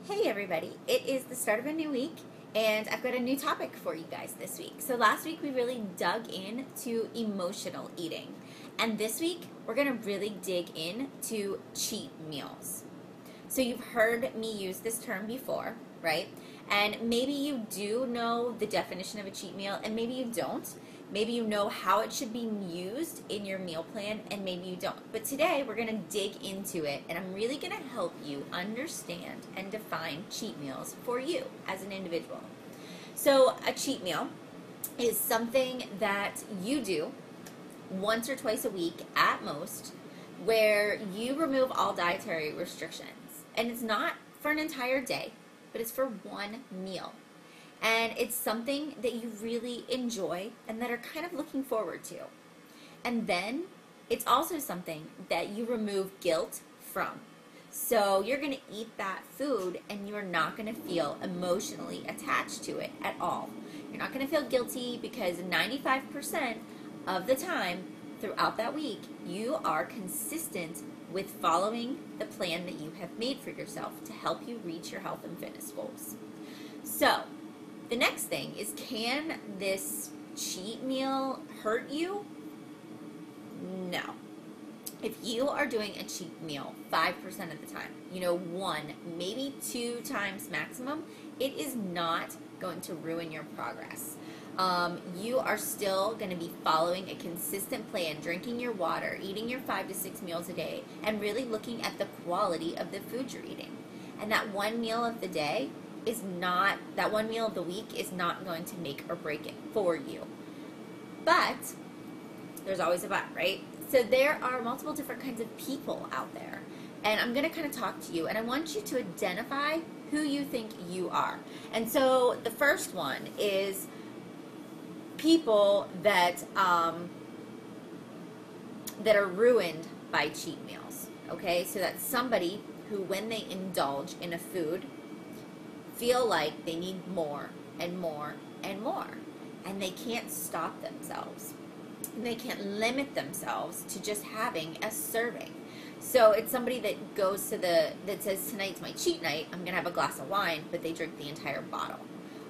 Hey everybody, it is the start of a new week and I've got a new topic for you guys this week. So last week we really dug into emotional eating, and this week we're going to really dig into cheat meals. So you've heard me use this term before, right? And maybe you do know the definition of a cheat meal and maybe you don't. Maybe you know how it should be used in your meal plan and maybe you don't. But today we're going to dig into it and I'm really going to help you understand and define cheat meals for you as an individual. So a cheat meal is something that you do once or twice a week at most where you remove all dietary restrictions. And it's not for an entire day, but it's for one meal. And it's something that you really enjoy and that are kind of looking forward to. And then it's also something that you remove guilt from. So you're going to eat that food and you're not going to feel emotionally attached to it at all. You're not going to feel guilty because 95% of the time throughout that week, you are consistent with following the plan that you have made for yourself to help you reach your health and fitness goals. So, the next thing is, can this cheat meal hurt you? No. If you are doing a cheat meal 5% of the time, one, maybe 2 times maximum, it is not going to ruin your progress. You are still going to be following a consistent plan, drinking your water, eating your 5 to 6 meals a day, and really looking at the quality of the food you're eating. And that one meal of the day that one meal of the week is not going to make or break it for you. But there's always a but, right? So there are multiple different kinds of people out there. And I'm going to kind of talk to you, and I want you to identify who you think you are. And so the first one is people that are ruined by cheat meals. Okay, so that's somebody who, when they indulge in a food, feel like they need more and more and more, and they can't stop themselves. They can't limit themselves to just having a serving. So it's somebody that goes to that says, tonight's my cheat night, I'm going to have a glass of wine, but they drink the entire bottle.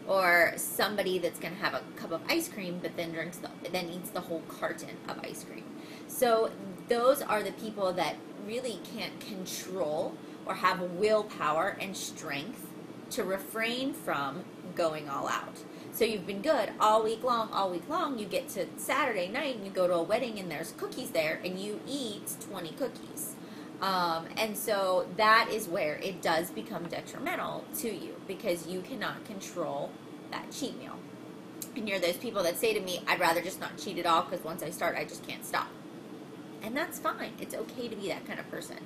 Or somebody that's going to have a cup of ice cream, but then eats the whole carton of ice cream. So those are the people that really can't control or have willpower and strength to refrain from going all out. So you've been good all week long, you get to Saturday night and you go to a wedding and there's cookies there and you eat 20 cookies. And so that is where it does become detrimental to you because you cannot control that cheat meal. And you're those people that say to me, I'd rather just not cheat at all because once I start, I just can't stop. And that's fine. It's okay to be that kind of person.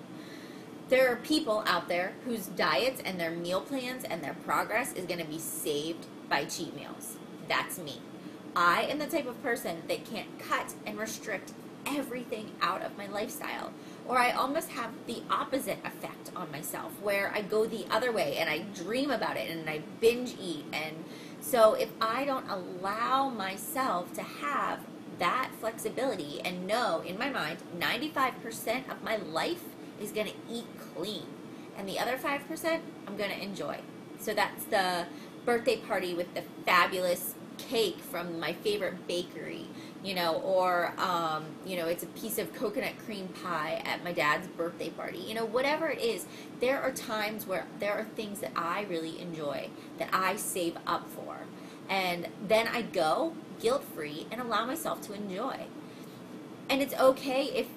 There are people out there whose diets and their meal plans and their progress is going to be saved by cheat meals. That's me. I am the type of person that can't cut and restrict everything out of my lifestyle. Or I almost have the opposite effect on myself where I go the other way and I dream about it and I binge eat. And so if I don't allow myself to have that flexibility and know in my mind 95% of my life is going to eat clean and the other 5% I'm going to enjoy. So that's the birthday party with the fabulous cake from my favorite bakery, or it's a piece of coconut cream pie at my dad's birthday party. Whatever it is, there are times where there are things that I really enjoy that I save up for, and then I go guilt-free and allow myself to enjoy. And it's okay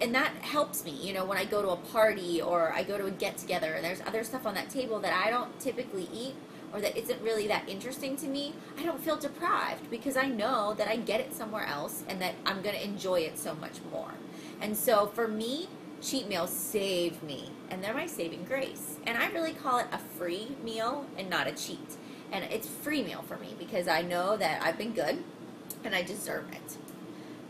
and that helps me, when I go to a party or I go to a get-together and there's other stuff on that table that I don't typically eat or that isn't really that interesting to me, I don't feel deprived because I know that I get it somewhere else and that I'm going to enjoy it so much more. And so for me, cheat meals save me, and they're my saving grace. And I really call it a free meal and not a cheat. And it's free meal for me because I know that I've been good and I deserve it.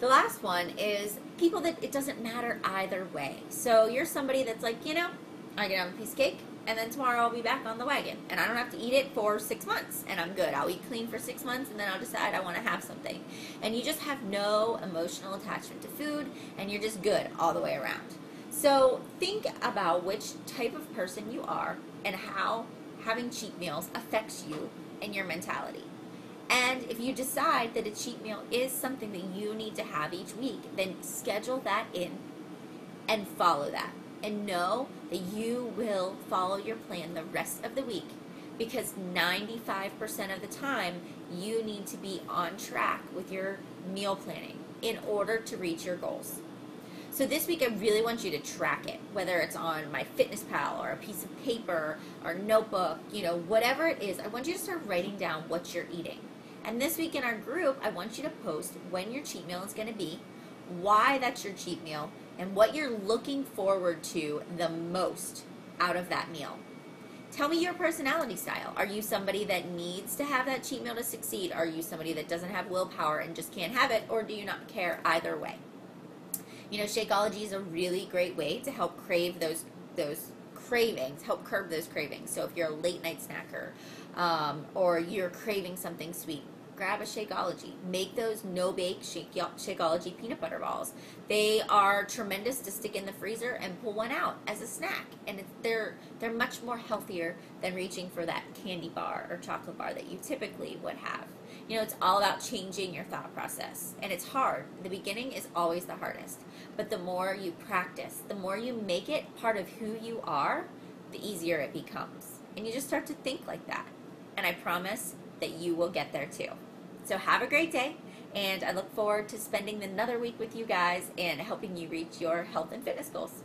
The last one is people that it doesn't matter either way. So you're somebody that's like, I can have a piece of cake, and then tomorrow I'll be back on the wagon. And I don't have to eat it for 6 months, and I'm good. I'll eat clean for 6 months, and then I'll decide I want to have something. And you just have no emotional attachment to food, and you're just good all the way around. So think about which type of person you are and how having cheat meals affects you and your mentality. And if you decide that a cheat meal is something that you need to have each week, then schedule that in and follow that. And know that you will follow your plan the rest of the week, because 95% of the time you need to be on track with your meal planning in order to reach your goals. So this week I really want you to track it, whether it's on MyFitnessPal or a piece of paper or notebook, whatever it is. I want you to start writing down what you're eating. And this week in our group, I want you to post when your cheat meal is going to be, why that's your cheat meal, and what you're looking forward to the most out of that meal. Tell me your personality style. Are you somebody that needs to have that cheat meal to succeed? Are you somebody that doesn't have willpower and just can't have it? Or do you not care either way? Shakeology is a really great way to help crave those cravings, help curb those cravings. So if you're a late night snacker, or you're craving something sweet, grab a Shakeology. Make those no-bake Shakeology peanut butter balls. They are tremendous to stick in the freezer and pull one out as a snack. And they're much more healthier than reaching for that candy bar or chocolate bar that you typically would have. It's all about changing your thought process. And it's hard. The beginning is always the hardest. But the more you practice, the more you make it part of who you are, the easier it becomes. And you just start to think like that. And I promise that you will get there too. So have a great day, and I look forward to spending another week with you guys and helping you reach your health and fitness goals.